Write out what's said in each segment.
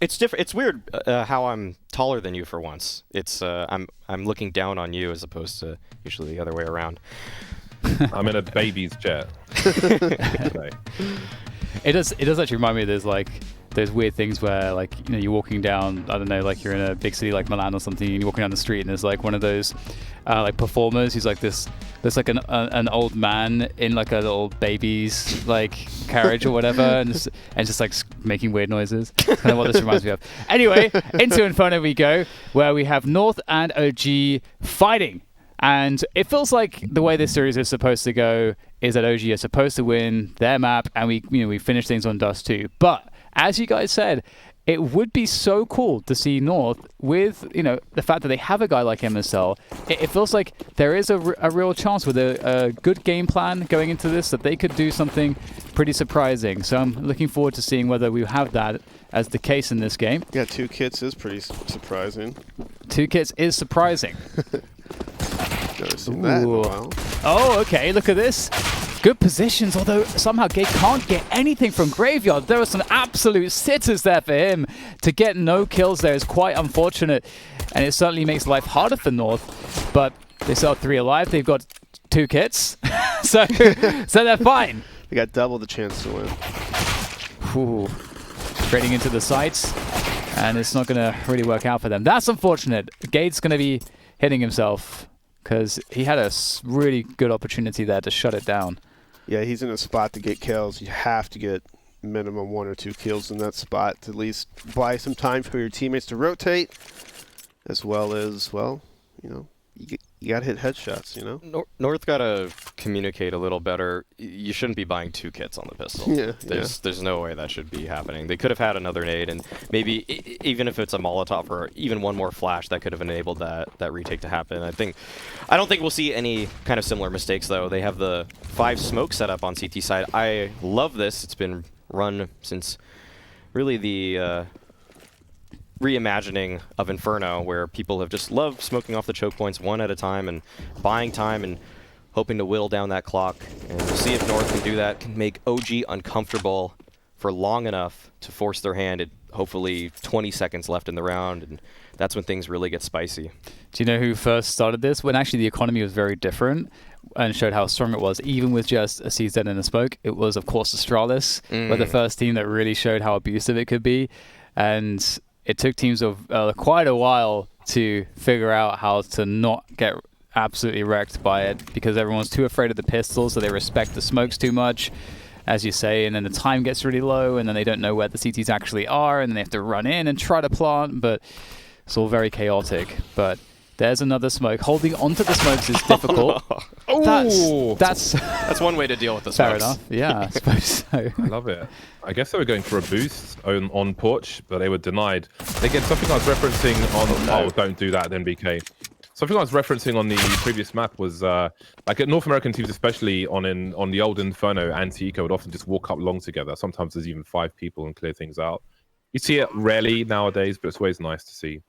it's different. It's weird how I'm taller than you for once. It's I'm looking down on you as opposed to usually the other way around. I'm in a baby's jet. Today. It does actually remind me of those weird things where, like, you know, you're walking down, I don't know, like you're in a big city like Milan or something, and you're walking down the street and there's like one of those like performers who's like there's like an old man in like a little baby's like carriage or whatever, and just like making weird noises. That's kind of what this reminds me of. Anyway, into Inferno we go, where we have North and OG fighting. And it feels like the way this series is supposed to go is that OG are supposed to win their map, and we finish things on Dust 2. But as you guys said, it would be so cool to see North with, you know, the fact that they have a guy like MSL. It feels like there is a real chance with a good game plan going into this that they could do something pretty surprising. So I'm looking forward to seeing whether we have that as the case in this game. Yeah, 2 kits is pretty surprising. 2 kits is surprising. Never seen that in a while. Oh, okay, look at this. Good positions, although somehow Gate can't get anything from Graveyard. There are some absolute sitters there for him. To get no kills there is quite unfortunate, and it certainly makes life harder for North. But they still have 3 alive. They've got 2 kits, so they're fine. They got double the chance to win. Ooh. Trading into the sites, and it's not going to really work out for them. That's unfortunate. Gate's going to be hitting himself because he had a really good opportunity there to shut it down. Yeah, he's in a spot to get kills. You have to get minimum 1 or 2 kills in that spot to at least buy some time for your teammates to rotate, as well as, well, you know, you got to hit headshots, you know? North got to communicate a little better. You shouldn't be buying 2 kits on the pistol. Yeah, there's no way that should be happening. They could have had another nade, and maybe even if it's a Molotov or even one more flash, that could have enabled that retake to happen. I don't think we'll see any kind of similar mistakes, though. They have the 5 smoke set up on CT side. I love this. It's been run since really the reimagining of Inferno, where people have just loved smoking off the choke points one at a time and buying time and hoping to whittle down that clock. And we'll see if North can do that, can make OG uncomfortable for long enough to force their hand at hopefully 20 seconds left in the round, and that's when things really get spicy. Do you know who first started this? When actually the economy was very different and showed how strong it was, even with just a CZ and a smoke. It was, of course, Astralis, were the first team that really showed how abusive it could be. And it took teams of quite a while to figure out how to not get absolutely wrecked by it, because everyone's too afraid of the pistols, so they respect the smokes too much, as you say, and then the time gets really low, and then they don't know where the CTs actually are, and then they have to run in and try to plant, but it's all very chaotic. But there's another smoke. Holding onto the smokes is difficult. That's one way to deal with the fair smokes. enough. Yeah, I suppose so. I love it. I guess they were going for a boost on Porch, but they were denied. Again, something I was referencing on... Oh, don't do that then, BK. Something I was referencing on the previous map was, like at North American teams, especially on the old Inferno, Anti-Eco would often just walk up long together. Sometimes there's even 5 people and clear things out. You see it rarely nowadays, but it's always nice to see.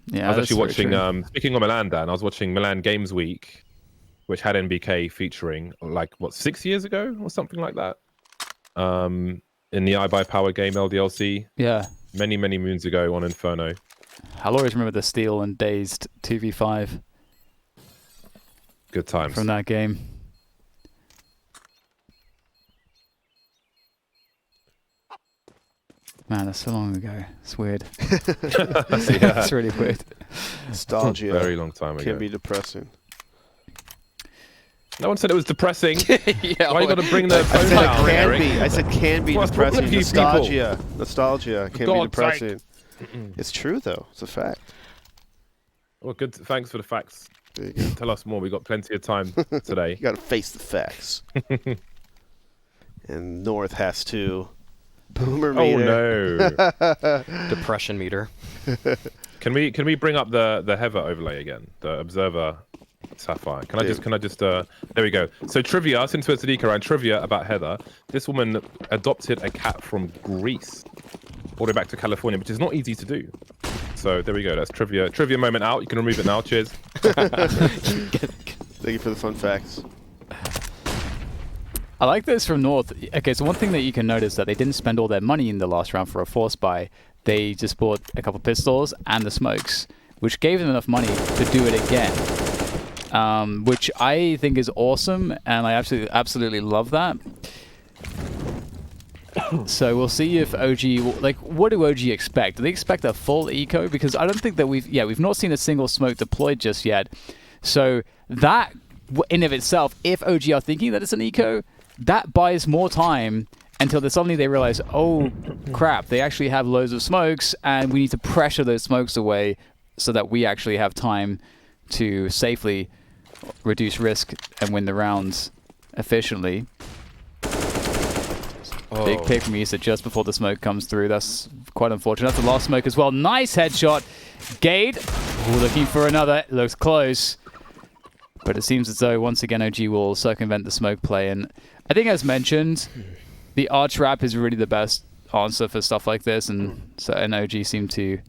Yeah, I was actually watching, speaking of Milan, Dan, I was watching Milan Games Week, which had NBK featuring, like, what, 6 years ago or something like that? In the iBuyPower game, LDLC. Yeah. Many, many moons ago on Inferno. I'll always remember the Steel and Dazed 2v5. Good times. From that game. Man, that's so long ago. It's weird. It's really weird. Nostalgia. Very long time ago. Can be depressing. No one said it was depressing. Yeah, why you got to bring the phone I down, said Eric? can be. I said can be What's wrong with depressing. you Nostalgia. Nostalgia can be God's depressing. It's true, though. It's a fact. Well, good. Thanks for the facts. There you go. Tell us more. We've got plenty of time today. You got to face the facts. And North has to. Boomer meter. Oh no! Depression meter. Can we bring up the Heather overlay again? The Observer Sapphire. Can I just there we go. So trivia, since we're Sadiqa around trivia about Heather, this woman adopted a cat from Greece, all the way back to California, which is not easy to do. So there we go. That's trivia. Trivia moment out. You can remove it now. Cheers. Thank you for the fun facts. I like this from North. Okay, so one thing that you can notice that they didn't spend all their money in the last round for a force buy. They just bought a couple pistols and the smokes, which gave them enough money to do it again. Which I think is awesome, and I absolutely love that. So we'll see if OG, like, what do OG expect? Do they expect a full eco? Because I don't think that we've not seen a single smoke deployed just yet. So that, in of itself, if OG are thinking that it's an eco, that buys more time until suddenly they realize, oh crap, they actually have loads of smokes, and we need to pressure those smokes away so that we actually have time to safely reduce risk and win the rounds efficiently. Big pick from Issa just before the smoke comes through. That's quite unfortunate. That's the last smoke as well. Nice headshot. Gade looking for another. Looks close. But it seems as though once again OG will circumvent the smoke play. And I think as mentioned, the arch wrap is really the best answer for stuff like this. And so OG seem to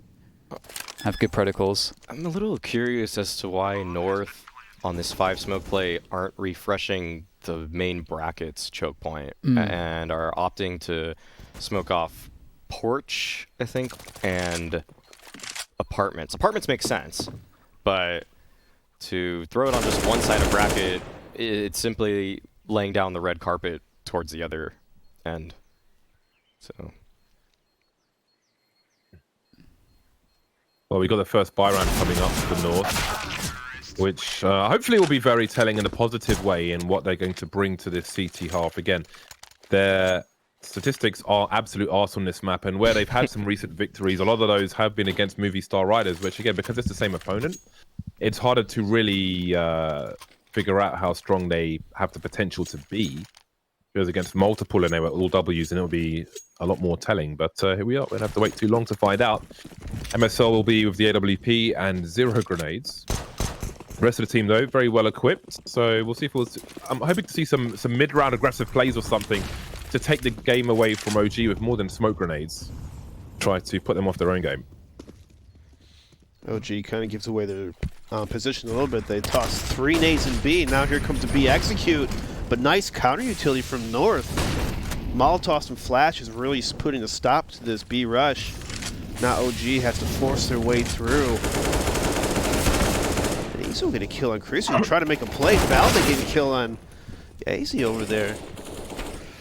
have good protocols. I'm a little curious as to why North on this 5 smoke play aren't refreshing the main brackets choke point and are opting to smoke off porch, I think, and apartments. Apartments make sense, but to throw it on just one side of bracket, it's simply laying down the red carpet towards the other end. So. Well, we got the first buy round coming up for the North, which hopefully will be very telling in a positive way in what they're going to bring to this CT half. Again, their statistics are absolute arse on this map, and where they've had some recent victories, a lot of those have been against Movie Star Riders, which again, because it's the same opponent, it's harder to really figure out how strong they have the potential to be. Because against multiple and they were all W's, and it'll be a lot more telling. But here we are. We don't have to wait too long to find out. MSL will be with the AWP and 0 grenades. The rest of the team, though, very well equipped. So we'll see if I'm hoping to see some mid-round aggressive plays or something to take the game away from OG with more than smoke grenades. Try to put them off their own game. OG kind of gives away their position a little bit. They toss 3 nades in B. Now here comes the B execute. But nice counter utility from North. Molotovs and Flash is really putting a stop to this B rush. Now OG has to force their way through. And he's still getting a kill on Chris. He's trying to make a play. Valde getting a kill on AZ over there.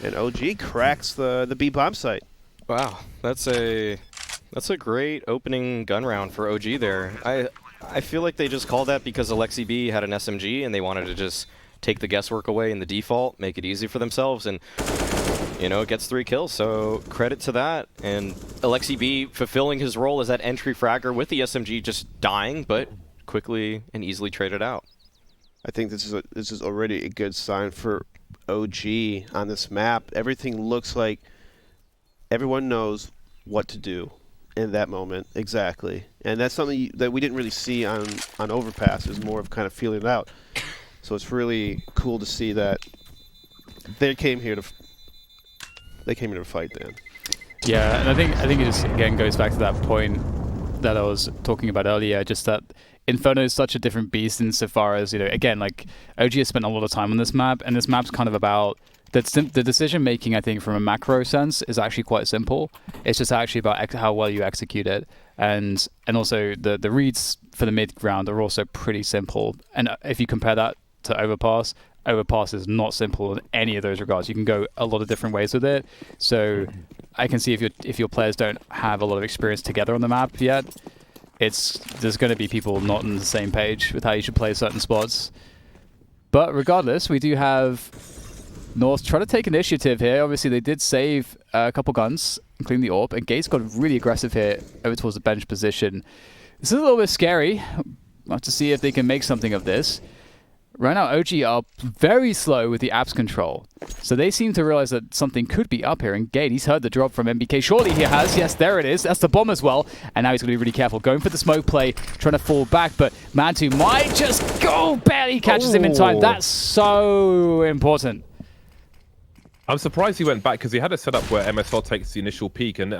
And OG cracks the B bomb site. Wow, that's a great opening gun round for OG there. I feel like they just called that because Alexi B had an SMG and they wanted to just take the guesswork away in the default, make it easy for themselves, and you know, it gets 3 kills, so credit to that. And Alexi B fulfilling his role as that entry fragger with the SMG, just dying, but quickly and easily traded out. I think this is already a good sign for OG on this map. Everything looks like everyone knows what to do in that moment, exactly. And that's something that we didn't really see on Overpass. It was more of kind of feeling it out. So it's really cool to see that they came here to fight, Dan. Yeah, and I think it just again goes back to that point that I was talking about earlier, just that Inferno is such a different beast insofar as, you know, again, like OG has spent a lot of time on this map, and this map's kind of about the decision making. I think from a macro sense is actually quite simple. It's just actually about how well you execute it, and also the reads for the mid round are also pretty simple. And if you compare that to Overpass is not simple in any of those regards. You can go a lot of different ways with it. So I can see if your players don't have a lot of experience together on the map yet, there's going to be people not on the same page with how you should play certain spots. But regardless, we do have North try to take initiative here. Obviously, they did save a couple guns, including the AWP, and Gates got really aggressive here over towards the bench position. This is a little bit scary. We'll have to see if they can make something of this. Right now, OG are very slow with the apps control. So they seem to realize that something could be up here. And Gate, he's heard the drop from MBK. Surely he has. Yes, there it is. That's the bomb as well. And now he's going to be really careful. Going for the smoke play, trying to fall back. But Mantu might just go. Barely catches him in time. That's so important. I'm surprised he went back because he had a setup where MSL takes the initial peak, and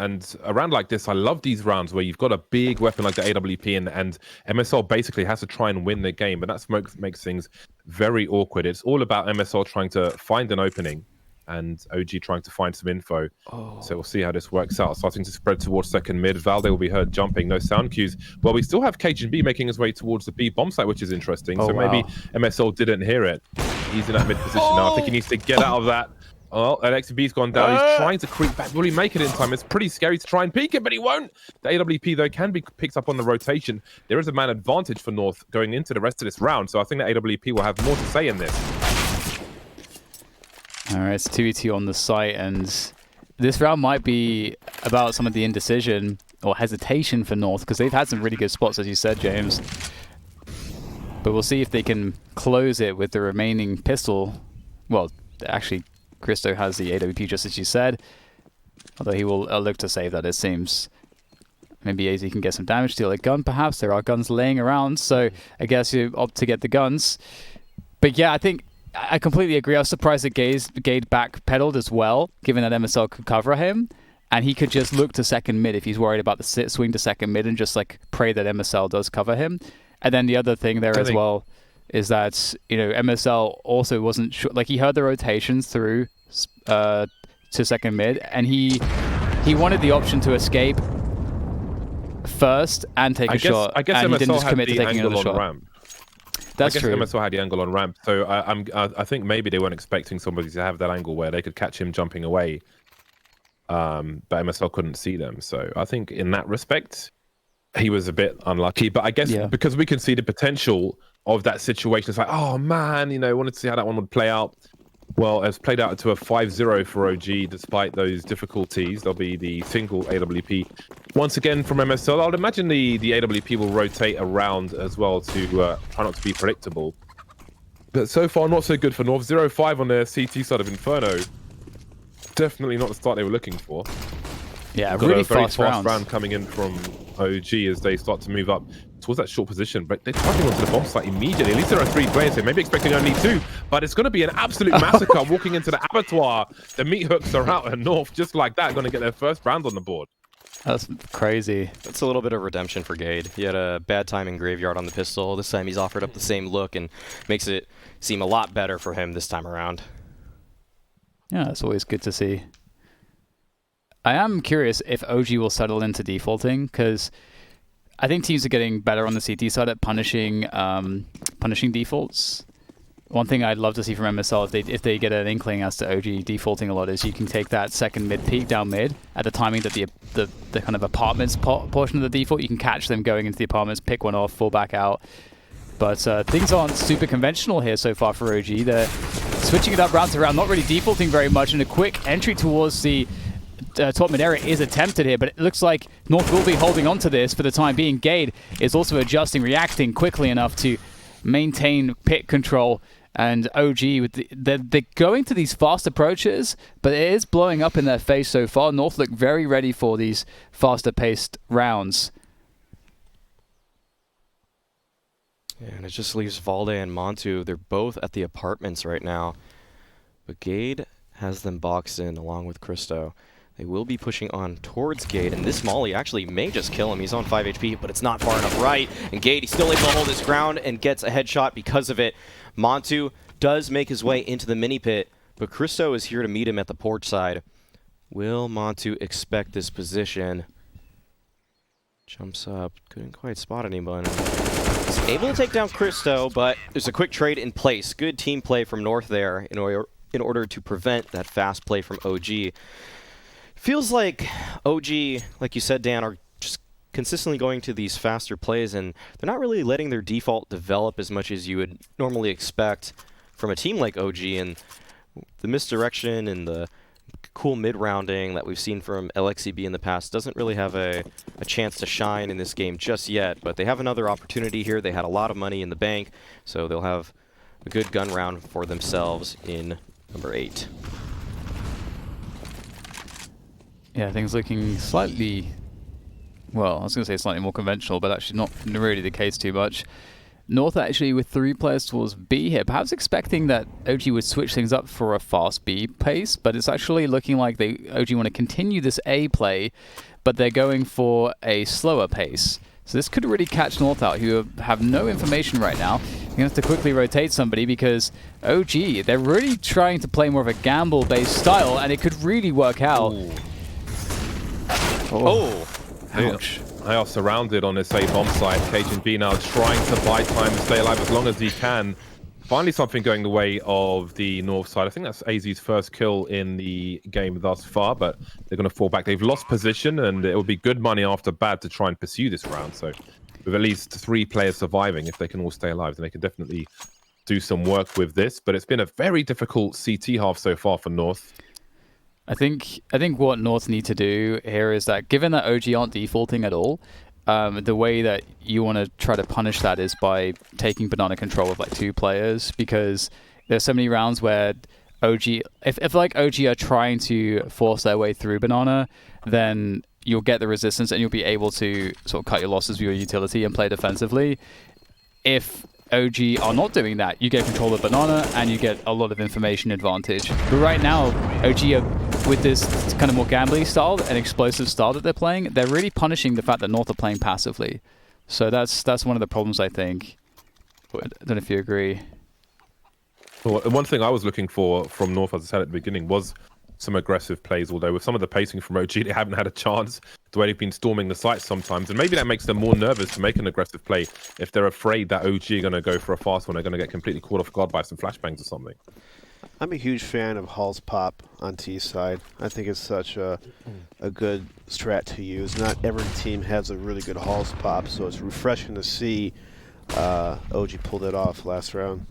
around like this, I love these rounds where you've got a big weapon like the AWP and MSL basically has to try and win the game, but that smoke makes things very awkward. It's all about MSL trying to find an opening and OG trying to find some info. So we'll see how this works out. Starting to spread towards second mid. Valde will be heard jumping. No sound cues. Well, we still have KGB making his way towards the B bomb site, which is interesting. So maybe MSL didn't hear it. He's in that mid position now. I think he needs to get out of that. Oh, LXB's gone down. He's trying to creep back. Will he make it in time? It's pretty scary to try and peek it, but he won't. The AWP, though, can be picked up on the rotation. There is a man advantage for North going into the rest of this round, so I think that AWP will have more to say in this. All right, it's 2v2 on the site, and this round might be about some of the indecision or hesitation for North, because they've had some really good spots, as you said, James. But we'll see if they can close it with the remaining pistol. Well, actually, Christo has the AWP, just as you said. Although he will look to save that, it seems. Maybe AZ can get some damage, steal a gun, perhaps. There are guns laying around, so I guess you opt to get the guns. But yeah, I think I completely agree. I was surprised that Gade backpedaled as well, given that MSL could cover him. And he could just look to second mid if he's worried about the swing to second mid and just like pray that MSL does cover him. And then the other thing there as well is that, you know, MSL also wasn't sure. Like, he heard the rotations through to second mid, and he wanted the option to escape first and take a shot. I guess and MSL he didn't just commit had to the taking angle another on shot. ramp. That's I guess true. MSL had the angle on ramp, so I think maybe they weren't expecting somebody to have that angle where they could catch him jumping away. But MSL couldn't see them, so I think in that respect, he was a bit unlucky. But I guess because we can see the potential of that situation, it's like, oh man, you know, wanted to see how that one would play out. Well, it's played out to a 5-0 for OG, despite those difficulties. There'll be the single AWP once again from MSL. I would imagine the AWP will rotate around as well to try not to be predictable. But so far, not so good for North. 0-5 on their CT side of Inferno. Definitely not the start they were looking for. Yeah, Got really a very fast round rounds. coming in from OG as they start to move up towards that short position, but they're charging onto the bomb site immediately. At least there are 3 players here, maybe expecting only 2, but it's going to be an absolute massacre walking into the abattoir. The meat hooks are out and North, just like that, going to get their first round on the board. That's crazy. That's a little bit of redemption for Gade. He had a bad time in Graveyard on the pistol. This time he's offered up the same look and makes it seem a lot better for him this time around. Yeah, that's always good to see. I am curious if OG will settle into defaulting, because I think teams are getting better on the CT side at punishing defaults. One thing I'd love to see from MSL if they get an inkling as to OG defaulting a lot is you can take that second mid peek down mid at the timing that the kind of apartments portion of the default, you can catch them going into the apartments, pick one off, fall back out. But things aren't super conventional here so far for OG. They're switching it up round to round, not really defaulting very much, and a quick entry towards the top mid area is attempted here, but it looks like North will be holding on to this for the time being. Gade is also adjusting, reacting quickly enough to maintain pit control, and OG, they're going to these fast approaches, but it is blowing up in their face so far. North look very ready for these faster paced rounds. Yeah, and it just leaves Valde and Montu. They're both at the apartments right now, but Gade has them boxed in along with Christo. They will be pushing on towards Gade, and this molly actually may just kill him. He's on 5 HP, but it's not far enough right. And Gade, he's still able to hold his ground and gets a headshot because of it. Montu does make his way into the mini pit, but Christo is here to meet him at the porch side. Will Montu expect this position? Jumps up, couldn't quite spot anyone. He's able to take down Christo, but there's a quick trade in place. Good team play from North there in order to prevent that fast play from OG. Feels like OG, like you said, Dan, are just consistently going to these faster plays, and they're not really letting their default develop as much as you would normally expect from a team like OG. And the misdirection and the cool mid-rounding that we've seen from LXCB in the past doesn't really have a chance to shine in this game just yet, but they have another opportunity here. They had a lot of money in the bank, so they'll have a good gun round for themselves in number 8. Yeah, things looking slightly, well, I was going to say slightly more conventional, but actually not really the case too much. North actually with 3 players towards B here, perhaps expecting that OG would switch things up for a fast B pace, but it's actually looking like OG want to continue this A play, but they're going for a slower pace. So this could really catch North out, who have no information right now. You're going to have to quickly rotate somebody because OG, they're really trying to play more of a gamble-based style, and it could really work out. Ooh. Oh! Ouch. They are surrounded on this A bomb site. KGB now trying to buy time and stay alive as long as he can. Finally something going the way of the north side. I think that's AZ's first kill in the game thus far, but they're going to fall back. They've lost position, and it will be good money after bad to try and pursue this round. So with at least 3 players surviving, if they can all stay alive, then they can definitely do some work with this. But it's been a very difficult CT half so far for North. I think what North need to do here is that, given that OG aren't defaulting at all, the way that you want to try to punish that is by taking banana control of like 2 players, because there's so many rounds where OG, if like OG are trying to force their way through banana, then you'll get the resistance and you'll be able to sort of cut your losses with your utility and play defensively. If OG are not doing that, you get control of banana and you get a lot of information advantage. But right now, OG are, with this kind of more gambling style and explosive style that they're playing, they're really punishing the fact that North are playing passively. So that's one of the problems, I think. I don't know if you agree. Well, one thing I was looking for from North, as I said at the beginning, was some aggressive plays, although with some of the pacing from OG, they haven't had a chance. The way they've been storming the site sometimes, and maybe that makes them more nervous to make an aggressive play if they're afraid that OG are going to go for a fast one, they're going to get completely caught off guard by some flashbangs or something. I'm a huge fan of Hall's Pop on T side. I think it's such a good strat to use. Not every team has a really good Hall's Pop, so it's refreshing to see OG pulled it off last round.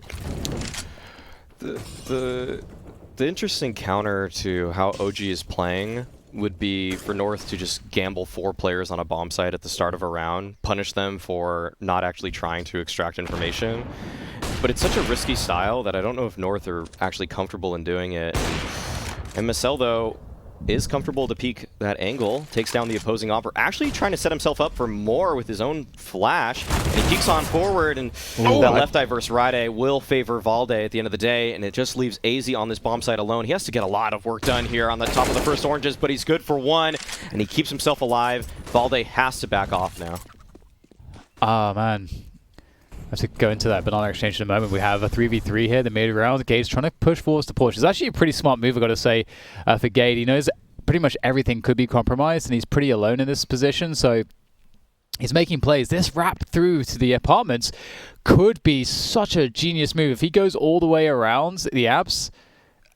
The interesting counter to how OG is playing would be for North to just gamble 4 players on a bomb site at the start of a round, punish them for not actually trying to extract information. But it's such a risky style that I don't know if North are actually comfortable in doing it. MSL, though, is comfortable to peek that angle, takes down the opposing offer, actually trying to set himself up for more with his own flash, and he peeks on forward, and that left eye versus right eye will favor Valde at the end of the day, and it just leaves AZ on this bomb site alone. He has to get a lot of work done here on the top of the first oranges, but he's good for 1, and he keeps himself alive. Valde has to back off now. Ah, man. I have to go into that banana exchange in a moment. We have a 3v3 here, the mid round. Gade's trying to push forwards to Porsche. It's actually a pretty smart move, I've got to say, for Gade. He knows pretty much everything could be compromised, and he's pretty alone in this position, so he's making plays. This wrap through to the apartments could be such a genius move. If he goes all the way around the apps,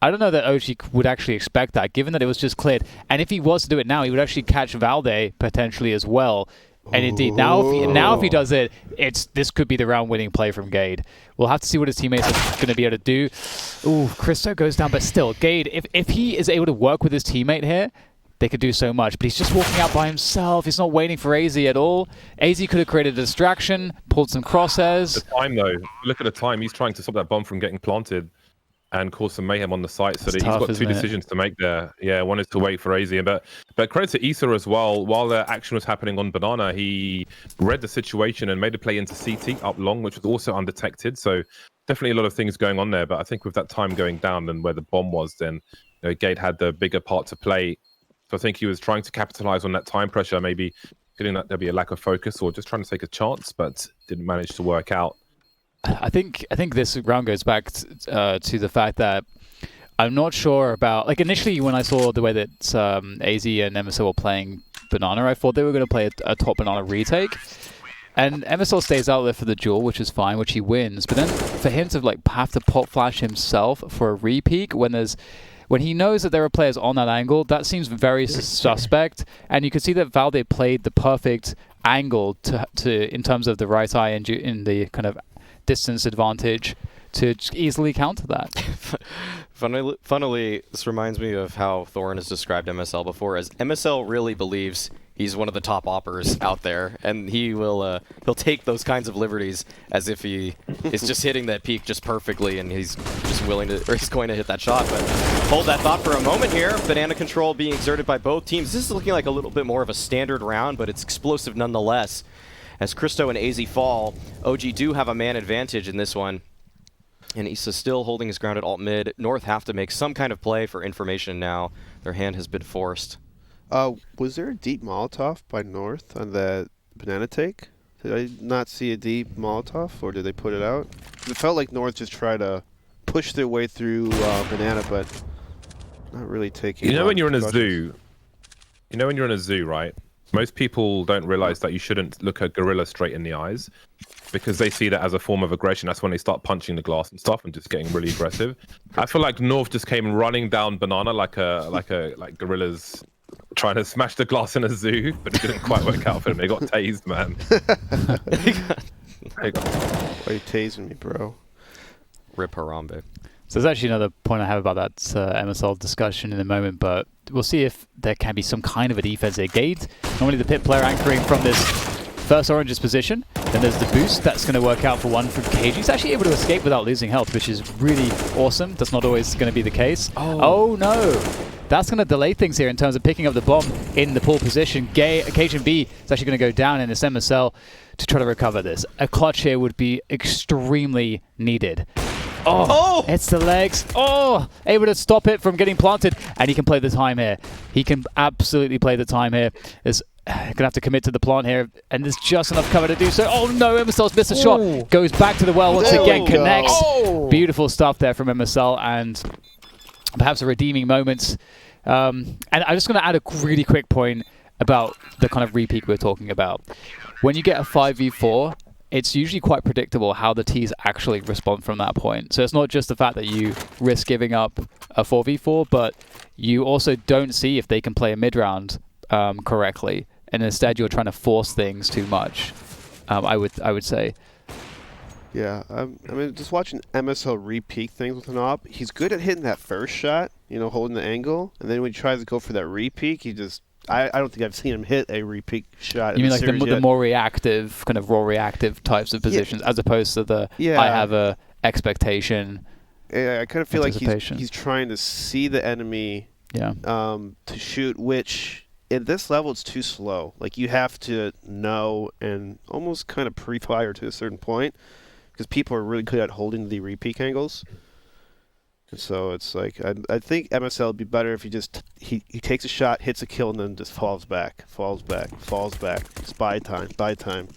I don't know that OG would actually expect that, given that it was just cleared. And if he was to do it now, he would actually catch Valde potentially as well. And indeed, now if he does it, this could be the round-winning play from Gade. We'll have to see what his teammates are going to be able to do. Ooh, Christo goes down, but still, Gade, if he is able to work with his teammate here, they could do so much. But he's just walking out by himself. He's not waiting for AZ at all. AZ could have created a distraction, pulled some crosshairs. The time, though, look at the time. He's trying to stop that bomb from getting planted and cause some mayhem on the site, so that he's got 2 decisions to make there. Yeah, one is to wait for AZ, but credit to Issa as well. While the action was happening on Banana, he read the situation and made a play into CT up long, which was also undetected. So definitely a lot of things going on there. But I think with that time going down and where the bomb was, then Gade had the bigger part to play. So I think he was trying to capitalize on that time pressure, maybe feeling that there'd be a lack of focus or just trying to take a chance, but didn't manage to work out. I think this round goes back to the fact that I'm not sure about, like, initially when I saw the way that AZ and MSL were playing Banana, I thought they were going to play a top Banana retake. And MSL stays out there for the duel, which is fine, which he wins. But then for him to like have to pop flash himself for a re-peak when he knows that there are players on that angle, that seems very suspect. And you can see that Valde played the perfect angle to in terms of the right eye and in the kind of distance advantage to easily counter that. Funnily, this reminds me of how Thorin has described MSL before, as MSL really believes he's one of the top oppers out there, and he'll take those kinds of liberties as if he is just hitting that peak just perfectly, and he's just willing to, or he's going to hit that shot. But hold that thought for a moment here. Banana control being exerted by both teams. This is looking like a little bit more of a standard round, but it's explosive nonetheless. As Christo and AZ fall, OG do have a man advantage in this one. And Issa still holding his ground at alt mid. North have to make some kind of play for information now. Their hand has been forced. Was there a deep Molotov by North on the banana take? Did I not see a deep Molotov, or did they put it out? It felt like North just tried to push their way through banana, but not really taking. You know when you're in a precautions. zoo, right? Most people don't realize that you shouldn't look a gorilla straight in the eyes because they see that as a form of aggression. That's when they start punching the glass and stuff and just getting really aggressive. I feel like North just came running down banana like gorillas trying to smash the glass in a zoo, but it didn't quite work out for them. They got tased, man. Why are you tasing me, bro? Rip Harambe. So there's actually another point I have about that MSL discussion in a moment, but we'll see if there can be some kind of a defense here. Gade, normally the pit player anchoring from this first Orange's position. Then there's the boost. That's going to work out for one from KG. He's actually able to escape without losing health, which is really awesome. That's not always going to be the case. Oh no! That's going to delay things here in terms of picking up the bomb in the pole position. Cajun B is actually going to go down in this MSL to try to recover this. A clutch here would be extremely needed. Oh, it's the legs. Oh, able to stop it from getting planted. And he can play the time here. He can absolutely play the time here. There's going to have to commit to the plant here. And there's just enough cover to do so. Oh no, MSL's missed a shot. Goes back to the well once again. Connects. Beautiful stuff there from MSL. And perhaps a redeeming moment. And I'm just going to add a really quick point about the kind of repeat we're talking about. When you get a 5v4, it's usually quite predictable how the Ts actually respond from that point. So it's not just the fact that you risk giving up a 4v4, but you also don't see if they can play a mid-round correctly. And instead you're trying to force things too much, I would say. Yeah, I mean, just watching MSL repeat things with an op, he's good at hitting that first shot, you know, holding the angle. And then when he tries to go for that repeat, he just... I don't think I've seen him hit a repeat shot. You mean like the more reactive, kind of raw reactive types of positions, as opposed to the I have a expectation. Yeah, I kind of feel like he's trying to see the enemy to shoot, which in this level it's too slow. Like you have to know and almost kind of pre-fire to a certain point because people are really good at holding the repeat angles. And so it's like I think MSL would be better if he just he takes a shot, hits a kill, and then just falls back. Just buy time.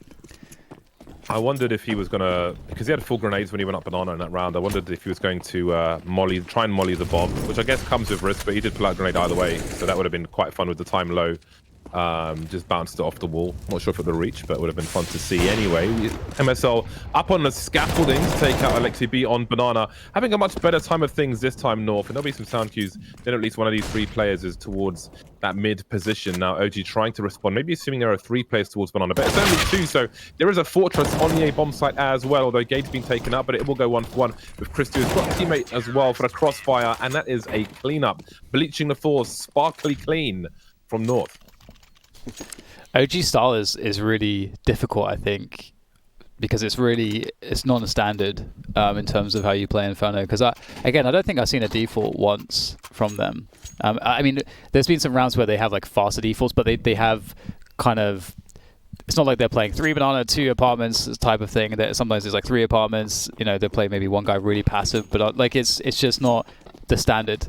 I wondered if he was gonna, because he had full grenades when he went up banana in that round. I wondered if he was going to try and molly the bomb, which I guess comes with risk, but he did pull out a grenade either way, so that would have been quite fun with the time low. Just bounced it off the wall. Not sure if it would reach, but it would have been fun to see anyway. MSL up on the scaffolding to take out Alexi B on banana, having a much better time of things this time North, and there'll be some sound cues. Then at least one of these three players is towards that mid position. Now OG trying to respond, maybe assuming there are three players towards banana, but it's only two, so there is a fortress on the A bomb site as well, although Gate's been taken out, but it will go 1-for-1 with Christy, who's got a teammate as well for the crossfire, and that is a cleanup. Bleaching the floor, sparkly clean from North. OG style is really difficult, I think, because it's not a standard in terms of how you play Inferno. Because I don't think I've seen a default once from them. I mean, there's been some rounds where they have like faster defaults, but they have kind of. It's not like they're playing 3 banana, 2 apartments type of thing. Sometimes it's like 3 apartments. You know, they play maybe one guy really passive, but like it's just not the standard.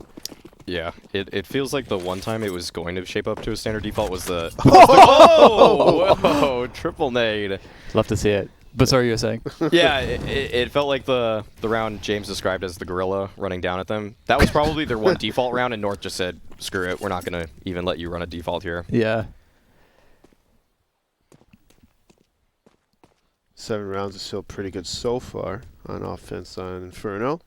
Yeah, it feels like the one time it was going to shape up to a standard default was the... Whoa! Triple nade. Love to see it. But sorry, you were saying? Yeah, it felt like the round James described as the gorilla running down at them. That was probably their one default round, and North just said, screw it, we're not going to even let you run a default here. Yeah. 7 rounds is still pretty good so far on offense on Inferno.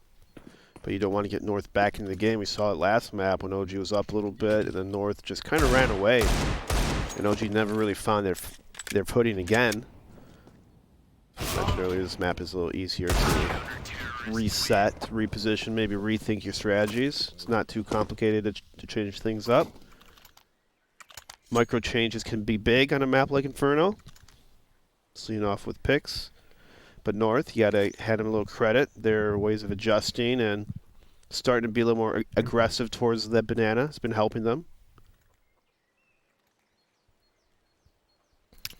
But you don't want to get North back into the game. We saw it last map when OG was up a little bit, and then North just kind of ran away. And OG never really found their footing again. As I mentioned earlier, this map is a little easier to reset, reposition, maybe rethink your strategies. It's not too complicated to change things up. Micro changes can be big on a map like Inferno. Leading off with picks. But North, you got to hand them a little credit. Their ways of adjusting and starting to be a little more aggressive towards the banana. It's been helping them.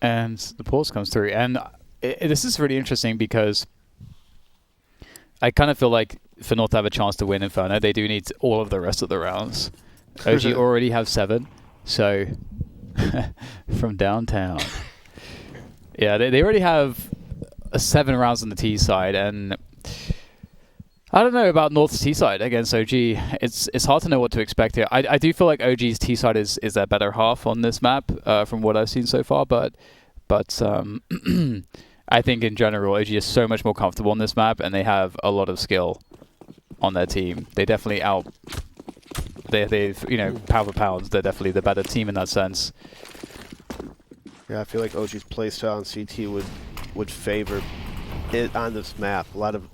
And the pulse comes through. And this is really interesting because I kind of feel like for North to have a chance to win Inferno, they do need all of the rest of the rounds. OG already have 7. So, from downtown. Yeah, they already have 7 rounds on the T side, and I don't know about North's T side against OG. It's hard to know what to expect here. I do feel like OG's T side is their better half on this map from what I've seen so far, but I think in general OG is so much more comfortable on this map, and they have a lot of skill on their team. They definitely they've pound for pound, they're definitely the better team in that sense. Yeah, I feel like OG's playstyle on CT would favor it on this map. A lot of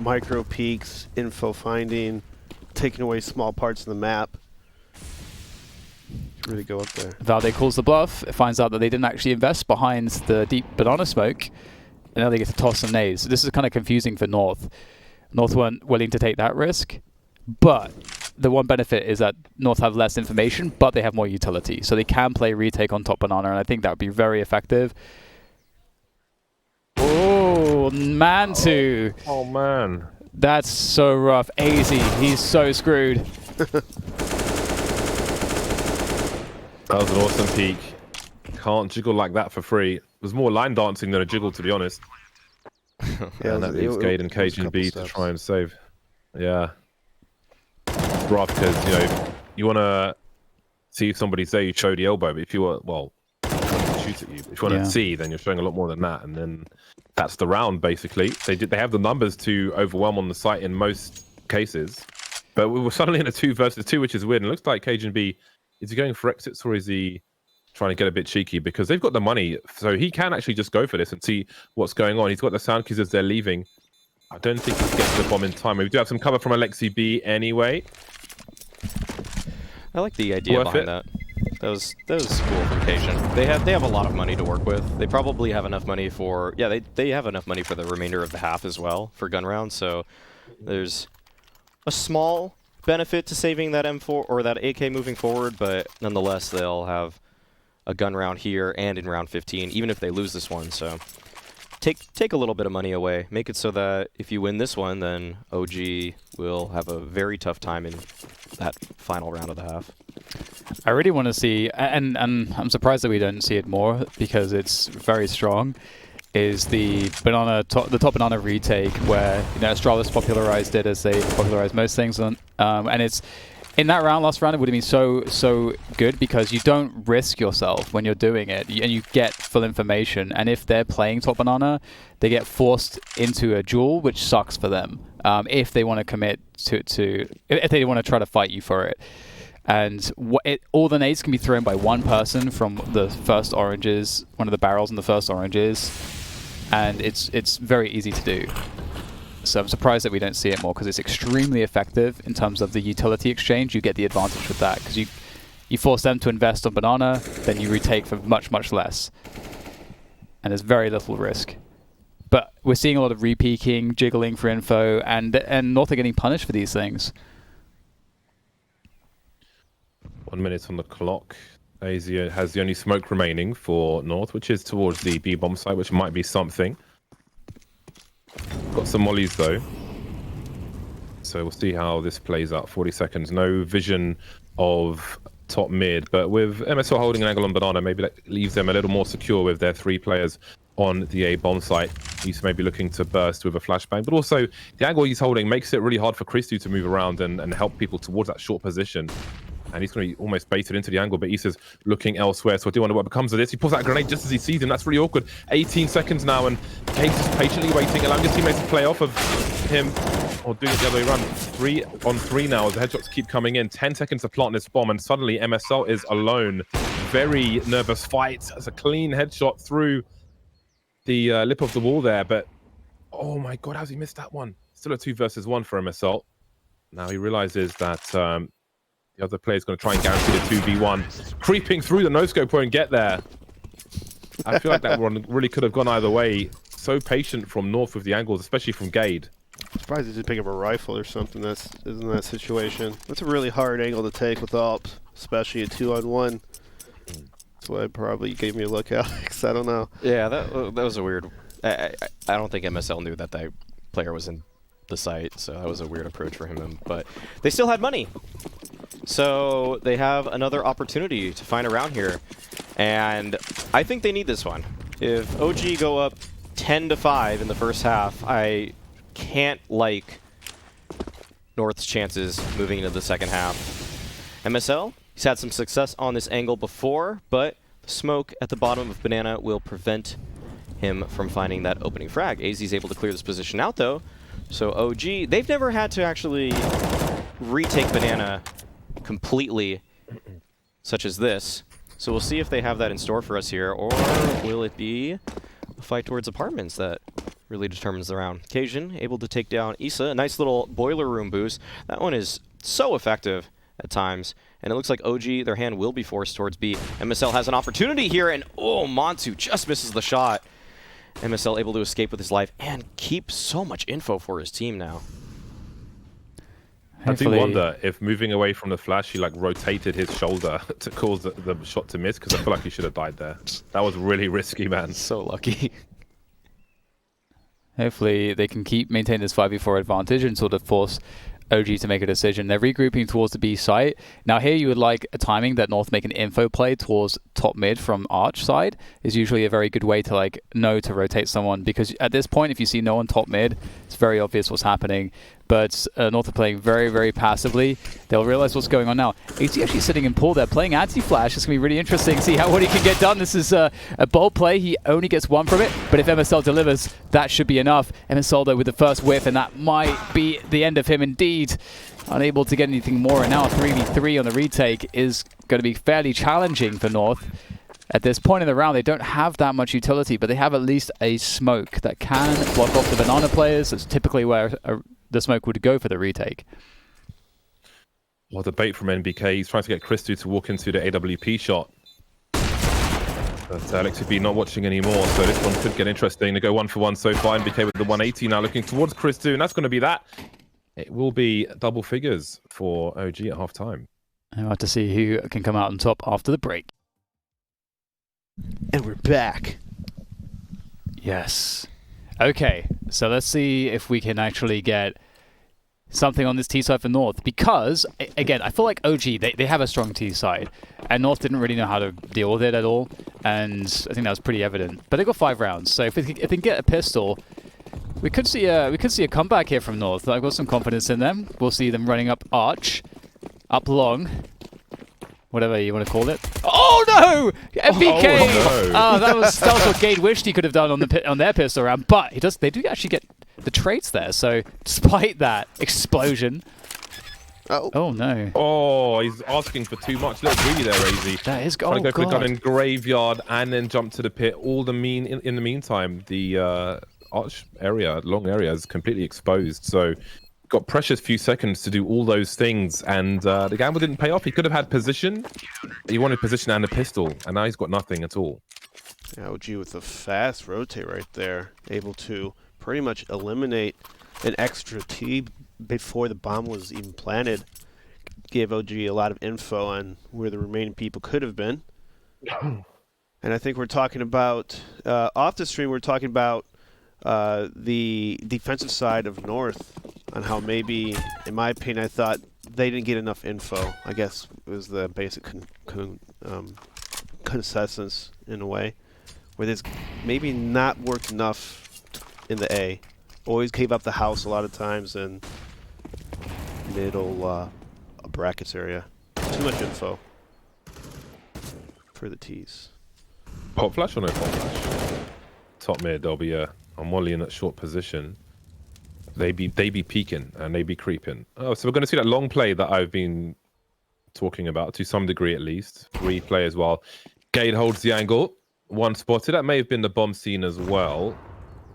micro peaks, info finding, taking away small parts of the map. Really go up there. Valde calls the bluff, finds out that they didn't actually invest behind the deep banana smoke, and now they get to toss some nades. This is kind of confusing for North. North weren't willing to take that risk, but the one benefit is that North have less information, but they have more utility, so they can play retake on top banana, and I think that would be very effective. Oh, Mantu. Oh man. That's so rough. AZ, he's so screwed. That was an awesome peek. Can't jiggle like that for free. It was more line dancing than a jiggle, to be honest. Yeah, and that leaves Gade and Cajun B to try and save. Yeah. It's rough because, you want to see somebody say you show the elbow, but if you were, well, shoot at you. If you want to see, then you're showing a lot more than that, and then that's the round basically. They have the numbers to overwhelm on the site in most cases, but we were suddenly in a 2 versus 2, which is weird. And it looks like Cajun B, is he going for exits or is he trying to get a bit cheeky? Because they've got the money, so he can actually just go for this and see what's going on. He's got the sound keys as they're leaving. I don't think he can get to the bomb in time. We do have some cover from Alexi B anyway. I like the idea behind that. That was cool from Cajun. They have a lot of money to work with. They probably have enough money for they have enough money for the remainder of the half as well for gun rounds. So there's a small benefit to saving that M4 or that AK moving forward, but nonetheless they'll have a gun round here and in round 15, even if they lose this one. So take a little bit of money away. Make it so that if you win this one, then OG will have a very tough time in that final round of the half. I really want to see, and I'm surprised that we don't see it more because it's very strong, is the top banana retake where Astralis popularized it as they popularized most things on, and it's in that last round it would have been so good because you don't risk yourself when you're doing it, and you get full information. And if they're playing top banana, they get forced into a duel, which sucks for them if they want to commit to if they want to try to fight you for it. And all the nades can be thrown by one person from the first oranges, one of the barrels in the first oranges, and it's very easy to do. So I'm surprised that we don't see it more because it's extremely effective in terms of the utility exchange. You get the advantage with that because you force them to invest on banana, then you retake for much less, and there's very little risk. But we're seeing a lot of repeaking, jiggling for info, and North are getting punished for these things. 1 minute on the clock. Asia has the only smoke remaining for North, which is towards the B bomb site, which might be something. Got some mollies though, so we'll see how this plays out. 40 seconds, no vision of top mid, but with MSL holding an angle on banana, maybe that leaves them a little more secure with their 3 players on the A bomb site. He's maybe looking to burst with a flashbang, but also the angle he's holding makes it really hard for Christu to move around and help people towards that short position. And he's going to be almost baited into the angle, but Issa's looking elsewhere. So I do wonder what becomes of this. He pulls out a grenade just as he sees him. That's really awkward. 18 seconds now, and Case is patiently waiting, allowing his teammates to play off of him, or doing it the other way around. 3 on 3 now as the headshots keep coming in. 10 seconds to plant this bomb, and suddenly MSL is alone. Very nervous fight. As a clean headshot through the lip of the wall there, but oh my god, how's he missed that one? Still a 2 versus 1 for MSL. Now he realizes that the other player's going to try and guarantee the 2v1. Creeping through the no-scope won't get there. I feel like that one really could have gone either way. So patient from North with the angles, especially from Gade. I'm surprised he didn't pick up a rifle or something that's in that situation. That's a really hard angle to take with AWP, especially a 2-on-1. That's why it probably gave me a look, Alex. I don't know. Yeah, that was a weird... I don't think MSL knew that that player was in the site, so that was a weird approach for him. But they still had money. So they have another opportunity to find a round here. And I think they need this one. If OG go up 10-5 in the first half, I can't like North's chances moving into the second half. MSL, he's had some success on this angle before, but the smoke at the bottom of Banana will prevent him from finding that opening frag. AZ's able to clear this position out though, so OG, they've never had to actually retake Banana completely, such as this. So we'll see if they have that in store for us here, or will it be a fight towards apartments that really determines the round. Cajun able to take down Issa, a nice little boiler room boost. That one is so effective at times, and it looks like OG, their hand will be forced towards B. MSL has an opportunity here, and oh, Montu just misses the shot. MSL able to escape with his life and keep so much info for his team now. I do wonder if moving away from the flash, he like rotated his shoulder to cause the shot to miss, because I feel like he should have died there. That was really risky, man. So lucky. Hopefully they can maintain this 5v4 advantage and sort of force OG to make a decision. They're regrouping towards the B site. Now here you would like a timing that North make an info play towards top mid from Arch side is usually a very good way to like know to rotate someone, because at this point if you see no one top mid, it's very obvious what's happening. But North are playing very, very passively. They'll realize what's going on now. AZ actually sitting in pool there, playing anti-flash. It's going to be really interesting to see what he can get done. This is a bold play. He only gets one from it, but if MSL delivers, that should be enough. MSL, though, with the first whiff, and that might be the end of him indeed. Unable to get anything more, and now a 3v3 on the retake is going to be fairly challenging for North. At this point in the round, they don't have that much utility, but they have at least a smoke that can block off the banana players. That's typically where the smoke would go for the retake. Well, the bait from NBK. He's trying to get Christu to walk into the AWP shot. But Alex B not watching anymore, so this one could get interesting. They go 1-for-1 so far. NBK with the 180 now looking towards Christu, and that's going to be that. It will be double figures for OG at half-time. I'll have to see who can come out on top after the break. And we're back. Yes. Okay, so let's see if we can actually get something on this T side for North, because, again, I feel like OG, they have a strong T side, and North didn't really know how to deal with it at all, and I think that was pretty evident. But they got 5 rounds, so if they can get a pistol, we could see a comeback here from North. I've got some confidence in them. We'll see them running up Arch, up long, whatever you want to call it. Oh no! MBK! Oh, no. That was what Gade wished he could have done on their pistol round, but they do actually get the traits there, so despite that explosion. Oh no. Oh, he's asking for too much. Little greedy there, AZ. That is trying to go for the gun in graveyard and then jump to the pit. All the in the meantime, the Arch area, long area, is completely exposed. So got precious few seconds to do all those things, and the gamble didn't pay off. He could have had position. He wanted position and a pistol, and now he's got nothing at all. Yeah, OG with a fast rotate right there, able to pretty much eliminate an extra T before the bomb was even planted. Gave OG a lot of info on where the remaining people could have been. And I think we're talking about, off the stream, we're talking about the defensive side of North, on how maybe, in my opinion, I thought they didn't get enough info. I guess it was the basic consensus in a way, where there's maybe not worked enough in the A. Always gave up the house a lot of times in middle brackets area. Too much info for the T's. Pop flash or no pop flash? Top mid, there'll be a Molly in that short position. They be peeking and they be creeping. Oh, so we're going to see that long play that I've been talking about to some degree at least. Replay as well. Gade holds the angle. One spotted. That may have been the bomb scene as well.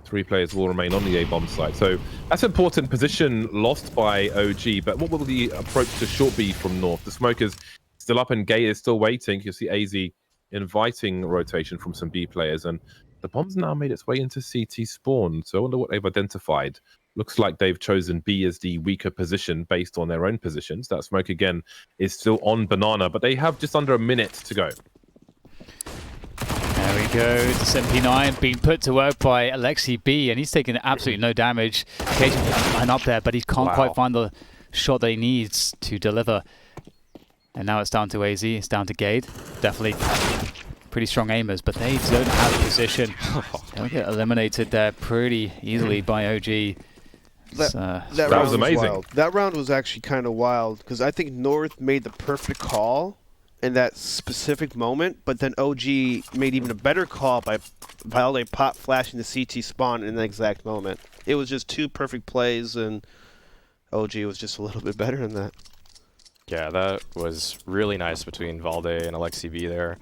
3 players will remain on the A bomb site. So that's important position lost by OG. But what will the approach to short be from North? The smoke is still up and Gade is still waiting. You'll see AZ inviting rotation from some B players. And the bomb's now made its way into CT spawn. So I wonder what they've identified. Looks like they've chosen B as the weaker position based on their own positions. That smoke, again, is still on Banana, but they have just under a minute to go. There we go. It's 79 being put to work by Alexi B, and he's taking absolutely no damage. Cajun line up there, but he can't quite find the shot that he needs to deliver. And now it's down to AZ. It's down to Gade. Definitely pretty strong aimers, but they don't have position. They'll get eliminated there pretty easily by OG. That That round was amazing. wild. That round was actually kind of wild because I think North made the perfect call in that specific moment, but then OG made even a better call by they pop flashing the CT spawn in the exact moment. It was just two perfect plays, and OG was just a little bit better than that. Yeah, that was really nice between Valde and Alexi B there.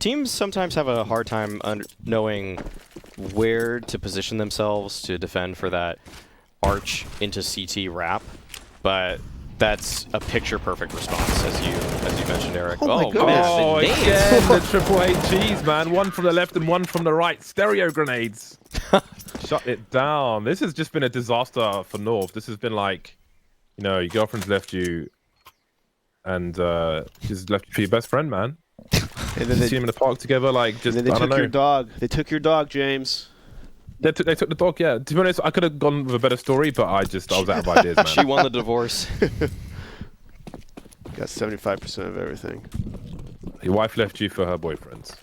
Teams sometimes have a hard time knowing where to position themselves to defend for that arch into CT wrap, but that's a picture-perfect response, as you mentioned, Eric. Oh my goodness. Man, Oh, the nades. again, the triple HGs, man. One from the left and one from the right. Stereo grenades. Shut it down. This has just been a disaster for North. This has been like, you know, your girlfriend's left you and she's left you for your best friend, man. And then You see them in the park together, like, just, and then they I don't took your know. dog. They took your dog, James. They took the dog, yeah. To be honest, I could have gone with a better story, but I was out of ideas, man. She won the divorce. Got 75% of everything. Your wife left you for her boyfriends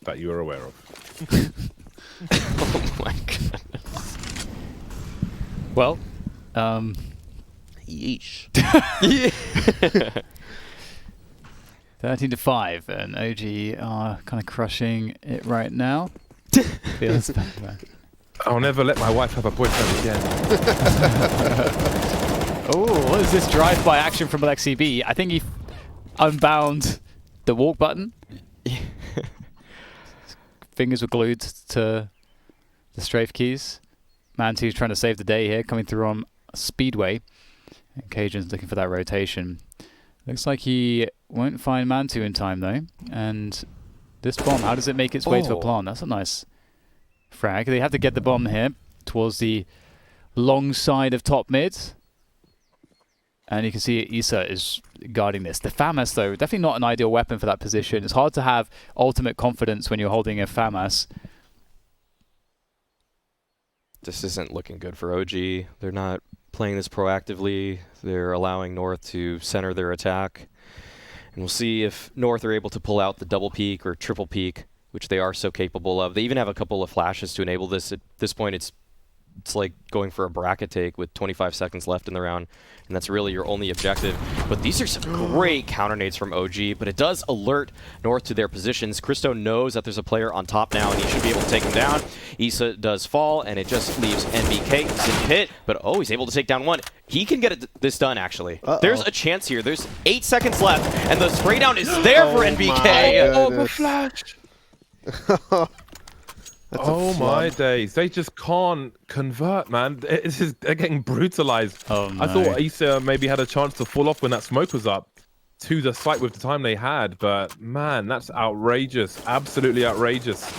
that you were aware of. Oh my goodness. Well, Yeesh. Yeah. 13-5, and OG are kind of crushing it right now. Feels bad, man. I'll never let my wife have a boyfriend again. Oh, what is this drive-by action from Alexi B? I think he unbound the walk button. Fingers were glued to the strafe keys. Mantu's trying to save the day here, coming through on Speedway. And Cajun's looking for that rotation. Looks like he won't find Mantu in time, though. And this bomb, how does it make its way to a plant? That's a nice frag. They have to get the bomb here towards the long side of top mid. And you can see Issa is guarding this. The FAMAS, though, definitely not an ideal weapon for that position. It's hard to have ultimate confidence when you're holding a FAMAS. This isn't looking good for OG. They're not playing this proactively. They're allowing North to center their attack. And we'll see if North are able to pull out the double peak or triple peak, which they are so capable of. They even have a couple of flashes to enable this. At this point, it's like going for a bracket take with 25 seconds left in the round, and that's really your only objective. But these are some great counter nades from OG, but it does alert North to their positions. Christo knows that there's a player on top now, and he should be able to take him down. Issa does fall, and it just leaves NBK. He's in pit, but he's able to take down one. He can get this done, actually. There's a chance here. There's 8 seconds left, and the spray down is there for NBK. Oh, the flash! Oh my days. They just can't convert, man. They're getting brutalized. Oh, I no. thought Issa maybe had a chance to fall off when that smoke was up to the site with the time they had, but man, that's outrageous. Absolutely outrageous.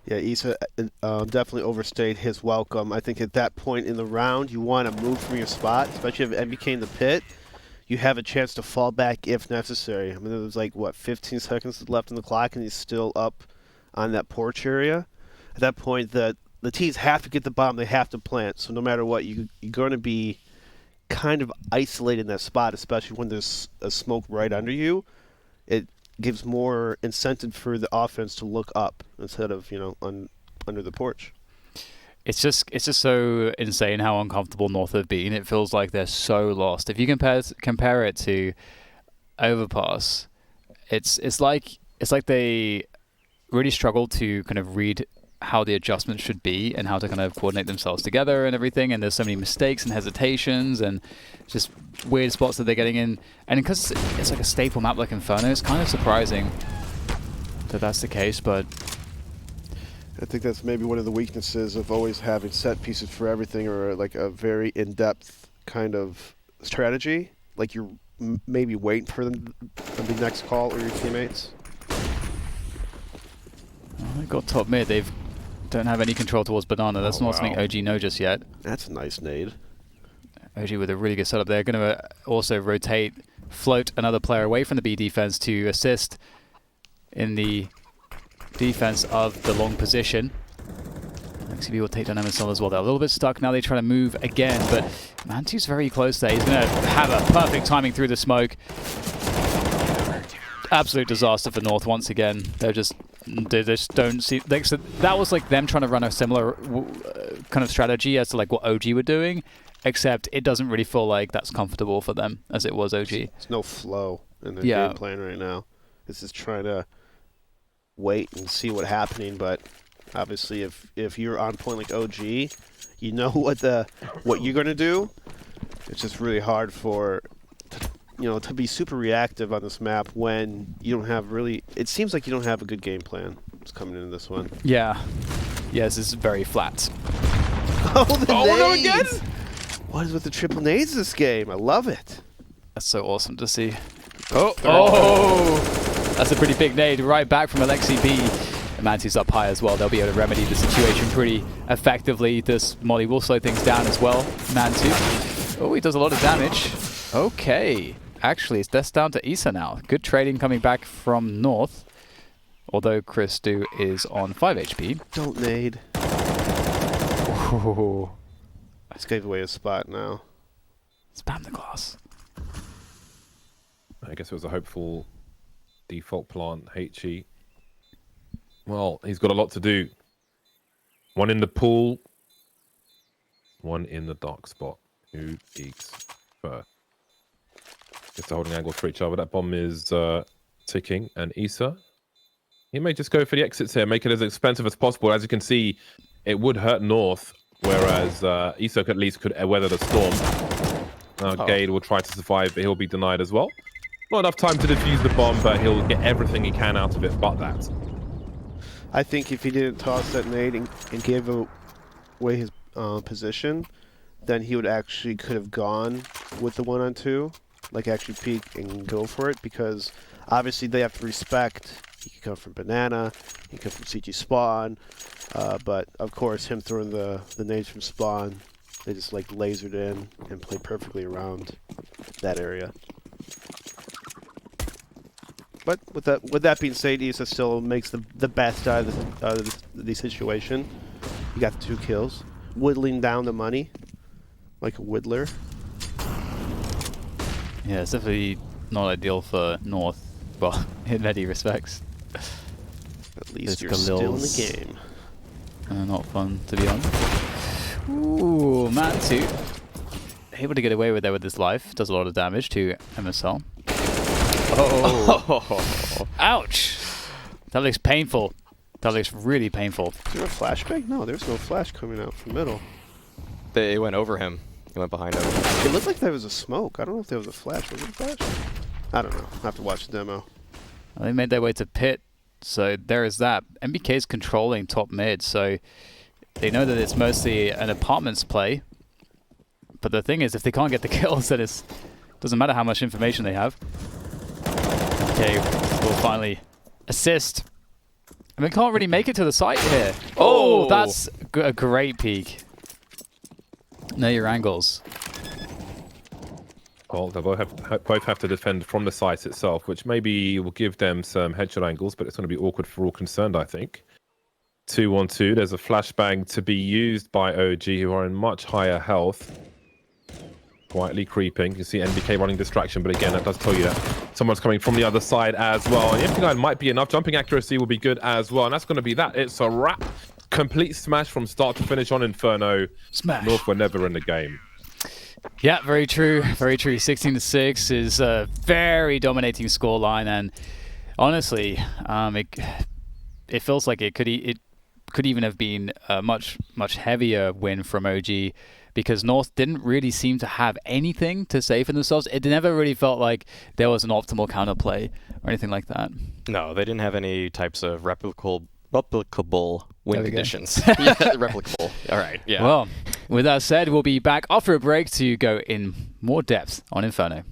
Yeah, Issa definitely overstayed his welcome. I think at that point in the round, you want to move from your spot, especially if MBK in the pit. You have a chance to fall back if necessary. I mean, there was like, what, 15 seconds left on the clock, and he's still up on that porch area. At that point, the teams have to get the bomb. They have to plant. So no matter what, you're going to be kind of isolated in that spot, especially when there's a smoke right under you. It gives more incentive for the offense to look up instead of, under the porch. It's just so insane how uncomfortable North have been. It feels like they're so lost. If you compare it to Overpass, it's like they really struggle to kind of read how the adjustments should be and how to kind of coordinate themselves together and everything. And there's so many mistakes and hesitations and just weird spots that they're getting in. And because it's like a staple map like Inferno, it's kind of surprising that that's the case, but I think that's maybe one of the weaknesses of always having set pieces for everything, or like a very in-depth kind of strategy. Like you're maybe waiting for them the next call or your teammates. they've got top mid. They don't have any control towards Banana. That's not something OG know just yet. That's a nice nade. OG with a really good setup there. Going to also rotate, float another player away from the B defense to assist in the defense of the long position. XCB will take down Emerson as well. They're a little bit stuck now. They try to move again, but Mantu's very close there. He's going to have a perfect timing through the smoke. Absolute disaster for North once again. They're just They just don't see. Like, so that was like them trying to run a similar kind of strategy as to like what OG were doing, except it doesn't really feel like that's comfortable for them as it was OG. There's no flow in their Yeah. game plan right now. It's just trying to wait and see what's happening. But obviously, if you're on point like OG, you know what you're going to do. It's just really hard to be super reactive on this map when you don't have really. It seems like you don't have a good game plan. It's coming into this one. Yeah. Yes, it's very flat. Oh, the no, nades! again? What is with the triple nades this game? I love it. That's so awesome to see. Oh! That's a pretty big nade right back from Alexi B. Manti's up high as well. They'll be able to remedy the situation pretty effectively. This Molly will slow things down as well. Manti. Oh, he does a lot of damage. Okay. Actually, that's down to Issa now. Good trading coming back from North. Although Chris Du is on 5 HP. Don't nade. Ooh. Let's give away a spot now. Spam the glass. I guess it was a hopeful default plant, HE. Well, he's got a lot to do. One in the pool, one in the dark spot. Who peaks first? Just holding angles for each other. That bomb is ticking. And Issa, he may just go for the exits here, make it as expensive as possible. As you can see, it would hurt North, whereas Issa at least could weather the storm. Gade will try to survive, but he'll be denied as well. Not enough time to defuse the bomb, but he'll get everything he can out of it but that. I think if he didn't toss that nade and gave away his position, then he would actually could have gone with the 1-on-2, like actually peek and go for it, because obviously they have to respect. He could come from Banana, he could come from CG Spawn, but of course him throwing the nades from Spawn, they just like lasered in and played perfectly around that area. But with that being said, Issa still makes the best out of the situation. He got the 2 kills, whittling down the money like a whittler. Yeah, it's definitely not ideal for North, but in many respects. At least There's you're still in the Galils. game. Not fun, to be honest. Ooh, Mantu. Able to get away with there with his life. Does a lot of damage to MSL. Oh. Ouch! That looks painful. That looks really painful. Is there a flashbang? No, there's no flash coming out from middle. They went over him. They went behind him. It looked like there was a smoke. I don't know if there was a flash. Was it a flash? I don't know. I'll have to watch the demo. They made their way to pit, so there is that. MBK is controlling top mid, so they know that it's mostly an apartments play. But the thing is, if they can't get the kills, then it doesn't matter how much information they have. Okay, will finally assist. And we can't really make it to the site here. Oh, that's a great peek. Know your angles. Well, they both have to defend from the site itself, which maybe will give them some headshot angles, but it's going to be awkward for all concerned, I think. 2-on-2. There's a flashbang to be used by OG, who are in much higher health. Quietly creeping. You can see NBK running distraction, but again, that does tell you that someone's coming from the other side as well. And the empty line might be enough. Jumping accuracy will be good as well. And that's going to be that. It's a wrap. Complete smash from start to finish on Inferno. Smash. North were never in the game. Yeah, very true. Very true. 16-6 is a very dominating scoreline, and honestly, it feels like it could even have been a much heavier win from OG, because North didn't really seem to have anything to say for themselves. It never really felt like there was an optimal counterplay or anything like that. No, they didn't have any types of replicable win conditions. Yeah, replicable. All right. Yeah. Well, with that said, we'll be back after a break to go in more depth on Inferno.